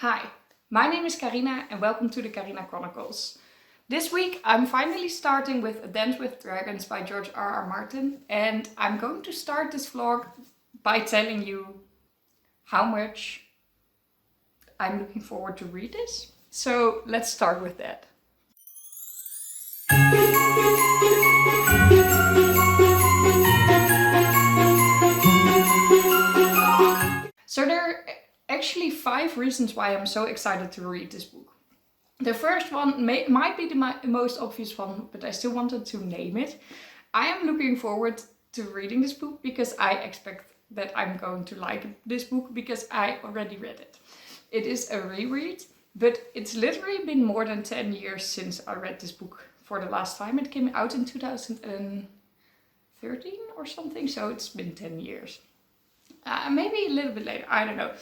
Hi, my name is Carina and welcome to the Carina Chronicles. This week I'm finally starting with A Dance with Dragons by George R.R. Martin, and I'm going to start this vlog by telling you how much I'm looking forward to read this. So let's start with that. So there are actually 5 reasons why I'm so excited to read this book. The first one might be the most obvious one, but I still wanted to name it. I am looking forward to reading this book because I expect that I'm going to like this book because I already read it. It is a reread, but it's literally been more than 10 years since I read this book for the last time. It came out in 2013 or something, so it's been 10 years. Maybe a little bit later, I don't know.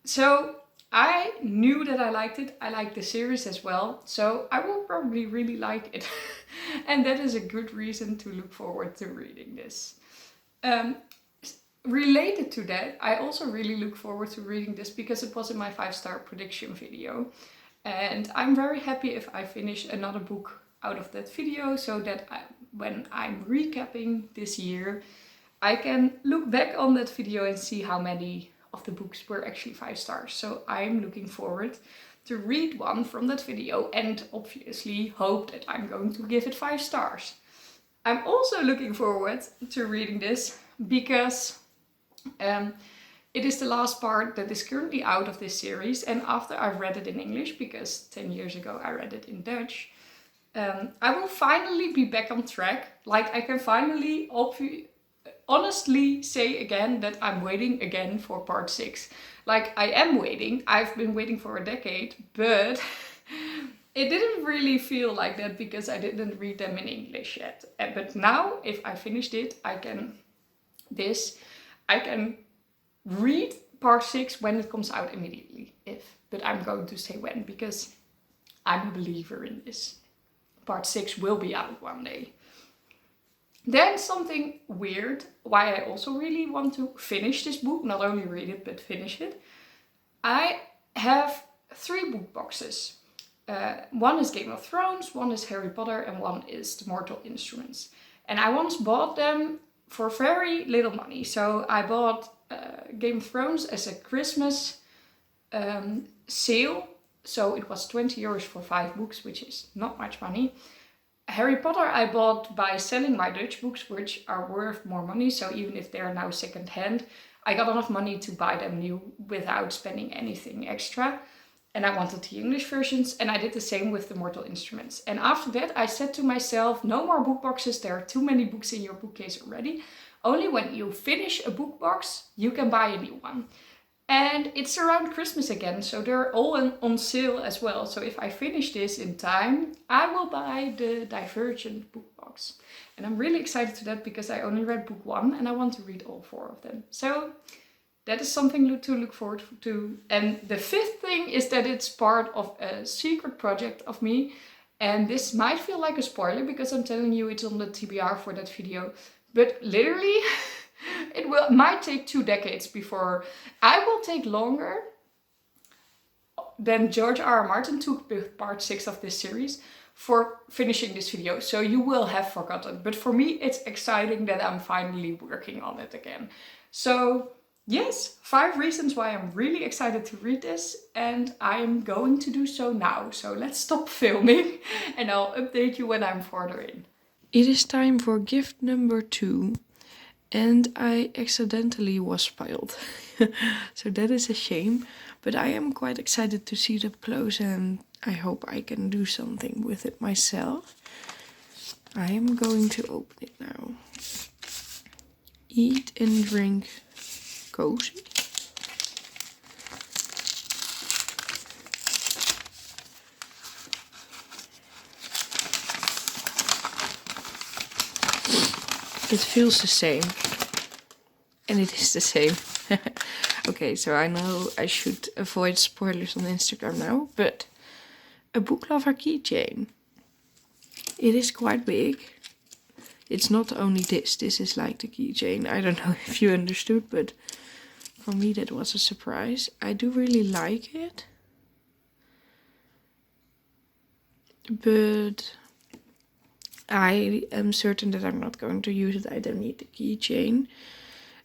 So I knew that I liked it. I liked the series as well, so I will probably really like it. And that is a good reason to look forward to reading this. Related to that, I also really look forward to reading this because it was in my 5-star prediction video. And I'm very happy if I finish another book out of that video, so that when I'm recapping this year, I can look back on that video and see how many of the books were actually 5 stars. So I'm looking forward to read one from that video and obviously hope that I'm going to give it 5 stars. I'm also looking forward to reading this because it is the last part that is currently out of this series, and after I've read it in English, because 10 years ago I read it in Dutch, I will finally be back on track. Like, I can finally honestly say again that I'm waiting again for part 6. Like, I am waiting. I've been waiting for a decade, but it didn't really feel like that because I didn't read them in English yet. But now, if I finished it, I can read part 6 when it comes out immediately. But I'm going to say when, because I'm a believer in this. Part 6 will be out one day. Then something weird, why I also really want to finish this book, not only read it, but finish it. I have 3 book boxes. One is Game of Thrones, one is Harry Potter, and one is The Mortal Instruments. And I once bought them for very little money. So I bought Game of Thrones as a Christmas sale. So it was 20 euros for 5 books, which is not much money. Harry Potter I bought by selling my Dutch books, which are worth more money. So even if they're now second-hand, I got enough money to buy them new without spending anything extra. And I wanted the English versions, and I did the same with The Mortal Instruments. And after that I said to myself, no more book boxes, there are too many books in your bookcase already. Only when you finish a book box, you can buy a new one. And it's around Christmas again, so they're all on sale as well. So if I finish this in time, I will buy the Divergent book box. And I'm really excited to that because I only read book 1 and I want to read all 4 of them. So that is something to look forward to. And the 5th thing is that it's part of a secret project of me. And this might feel like a spoiler because I'm telling you it's on the TBR for that video. But literally, it might take 2 decades before I will take longer than George R.R. Martin took with part 6 of this series for finishing this video. So you will have forgotten. But for me, it's exciting that I'm finally working on it again. So yes, 5 reasons why I'm really excited to read this, and I'm going to do so now. So let's stop filming and I'll update you when I'm further in. It is time for gift number 2. And I accidentally was spoiled. So that is a shame. But I am quite excited to see it up close and I hope I can do something with it myself. I am going to open it now. Eat and drink cozy. It feels the same. And it is the same. Okay, so I know I should avoid spoilers on Instagram now, but a book lover keychain. It is quite big. It's not only this is like the keychain. I don't know if you understood, but For me, that was a surprise. I do really like it. But I am certain that I'm not going to use it. I don't need the keychain.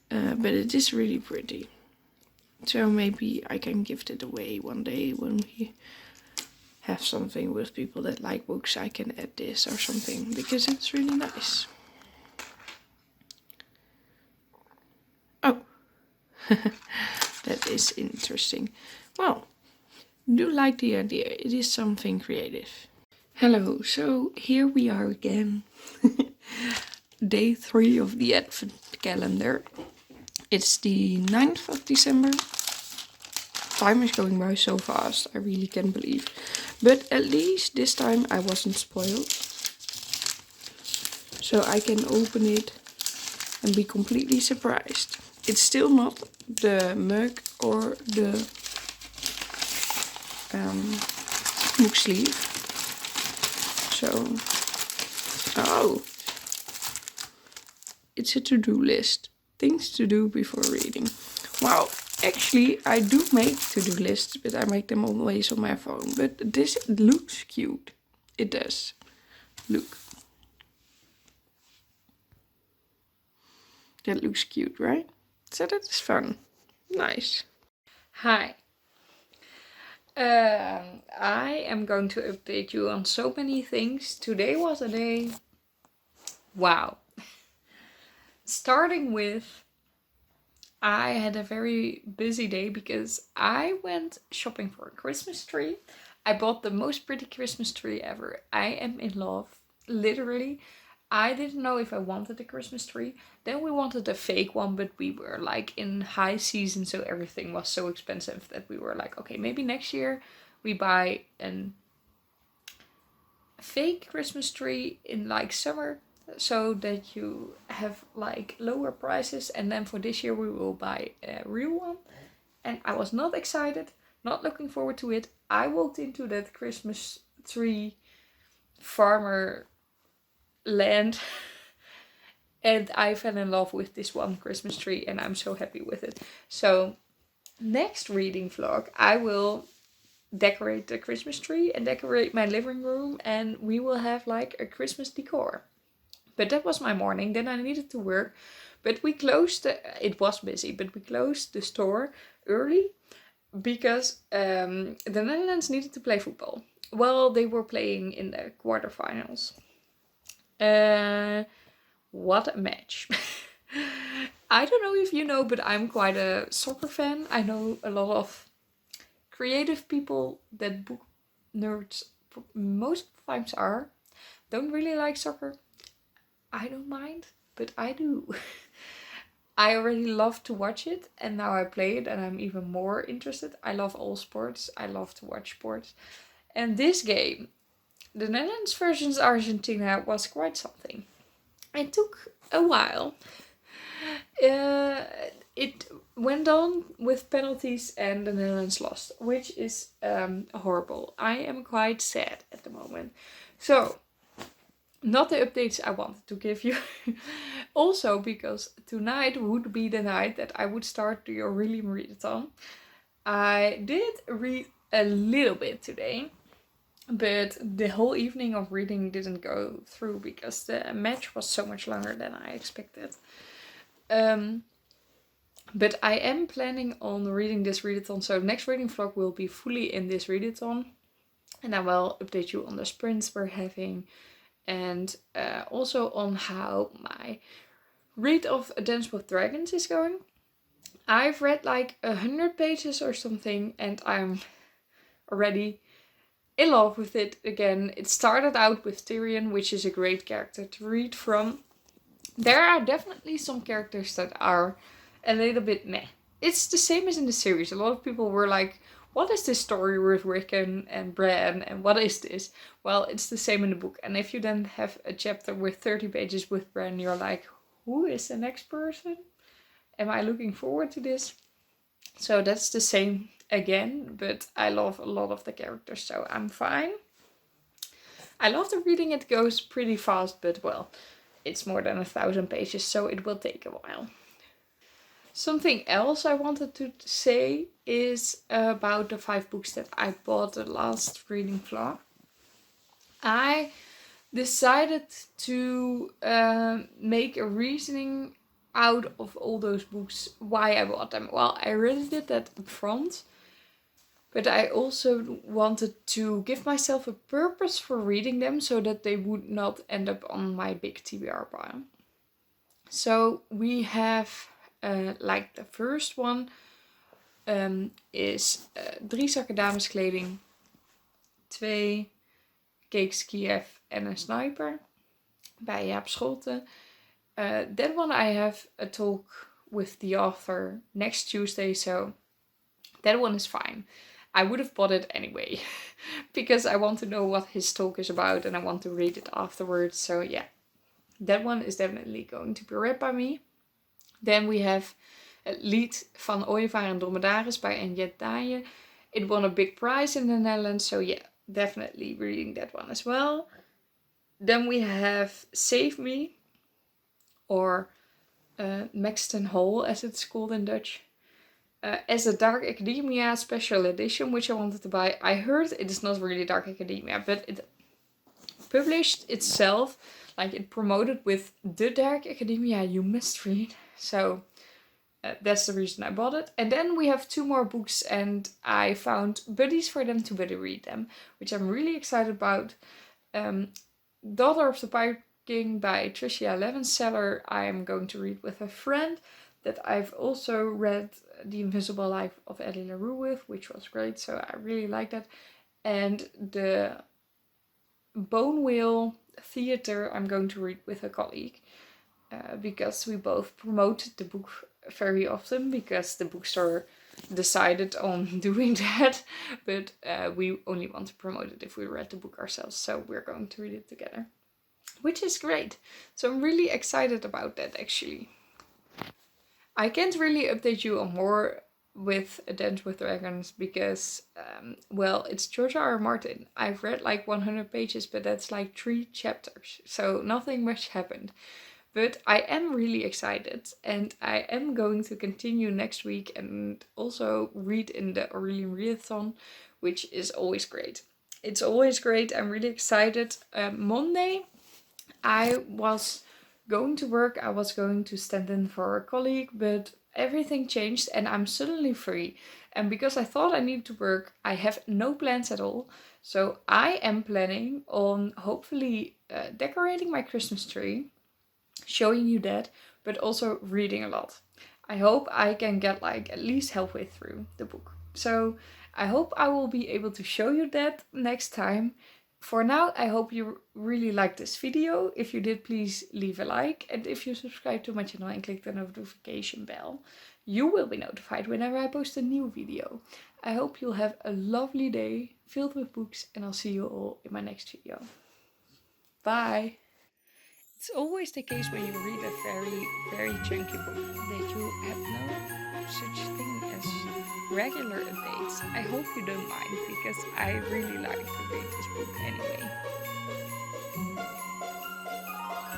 But it is really pretty. So maybe I can gift it away one day when we have something with people that like books. I can add this or something because it's really nice. Oh, that is interesting. Well, do like the idea. It is something creative. Hello, so here we are again. Day 3 of the Advent calendar. It's the 9th of December. Time is going by so fast, I really can't believe. But at least this time I wasn't spoiled. So I can open it and be completely surprised. It's still not the mug or the book sleeve. So, oh, it's a to-do list. Things to do before reading. Wow, actually I do make to-do lists, but I make them always on my phone. But this looks cute. It does. Look. That looks cute, right? So that is fun. Nice. Hi. I am going to update you on so many things. Today was a day. Wow. Starting with, I had a very busy day because I went shopping for a Christmas tree. I bought the most pretty Christmas tree ever. I am in love. Literally. I didn't know if I wanted a Christmas tree. Then we wanted a fake one, but we were like in high season, so everything was so expensive that we were like, okay, maybe next year we buy a fake Christmas tree in like summer, so that you have like lower prices, and then for this year we will buy a real one. And I was not excited, not looking forward to it. I walked into that Christmas tree farmer land and I fell in love with this one Christmas tree, and I'm so happy with it. So next reading vlog I will decorate the Christmas tree and decorate my living room, and we will have like a Christmas decor. But that was my morning. Then I needed to work, but we closed it was busy, but we closed the store early because the Netherlands needed to play football. Well, they were playing in the quarterfinals. What a match. I don't know if you know, but I'm quite a soccer fan. I know a lot of creative people that book nerds most times are. Don't really like soccer. I don't mind, but I do. I already love to watch it, and now I play it and I'm even more interested. I love all sports. I love to watch sports. And this game, the Netherlands versus Argentina, was quite something. It took a while. It went on with penalties and the Netherlands lost, which is horrible. I am quite sad at the moment. So, not the updates I wanted to give you. Also because tonight would be the night that I would start the Really Readathon. I did read a little bit today, but the whole evening of reading didn't go through because the match was so much longer than I expected. But I am planning on reading this readathon, so next reading vlog will be fully in this readathon. And I will update you on the sprints we're having, and also on how my read of A Dance with Dragons is going. I've read like 100 pages or something, and I'm already in love with it again. It started out with Tyrion, which is a great character to read from. There are definitely some characters that are a little bit meh. It's the same as in the series. A lot of people were like, what is this story with Rickon and Bran, and what is this? Well, it's the same in the book. And if you then have a chapter with 30 pages with Bran, you're like, who is the next person? Am I looking forward to this? So that's the same again, but I love a lot of the characters, so I'm fine. I love the reading. It goes pretty fast, but well, it's more than 1,000 pages, so it will take a while. Something else I wanted to say is about the 5 books that I bought the last reading vlog. I decided to make a reasoning out of all those books why I bought them. Well, I really did that up front, but I also wanted to give myself a purpose for reading them so that they would not end up on my big TBR pile. So we have like the first one is 3 zakken dameskleding, 2 Cakes Kiev en een sniper bij Jaap Scholten. That one I have a talk with the author next Tuesday, so that one is fine. I would have bought it anyway because I want to know what his talk is about and I want to read it afterwards. So yeah, that one is definitely going to be read by me. Then we have Het Lied van Ooievaar en Dromedaris by Enjet Daaije. It won a big prize in the Netherlands, so yeah, definitely reading that one as well. Then we have Save Me, or Maxton Hall as it's called in Dutch. As a Dark Academia special edition, which I wanted to buy. I heard it is not really Dark Academia, but it published itself, like it promoted with the Dark Academia you must read. So that's the reason I bought it. And then we have 2 more books and I found buddies for them to buddy read them, which I'm really excited about. Daughter of the Pirate King by Tricia Levenseller I am going to read with a friend that I've also read The Invisible Life of Ellie LaRue with, which was great, so I really like that. And the Bone Wheel Theater I'm going to read with a colleague because we both promoted the book very often because the bookstore decided on doing that, but we only want to promote it if we read the book ourselves, so we're going to read it together, which is great. So I'm really excited about that actually. I can't really update you on more with A Dance with Dragons because, well, it's George R. R. Martin. I've read like 100 pages, but that's like 3 chapters, so nothing much happened. But I am really excited and I am going to continue next week and also read in the Aurelian Readathon, which is always great. It's always great. I'm really excited. Monday, I was going to work. I was going to stand in for a colleague, but everything changed and I'm suddenly free. And because I thought I needed to work, I have no plans at all. So I am planning on hopefully decorating my Christmas tree, showing you that, but also reading a lot. I hope I can get like at least halfway through the book. So I hope I will be able to show you that next time. For now, I hope you really liked this video. If you did, please leave a like. And if you subscribe to my channel and click the notification bell, you will be notified whenever I post a new video. I hope you'll have a lovely day filled with books and I'll see you all in my next video. Bye! It's always the case when you read a very chunky book that you have no such thing as regular updates. I hope you don't mind because I really like to read this book anyway.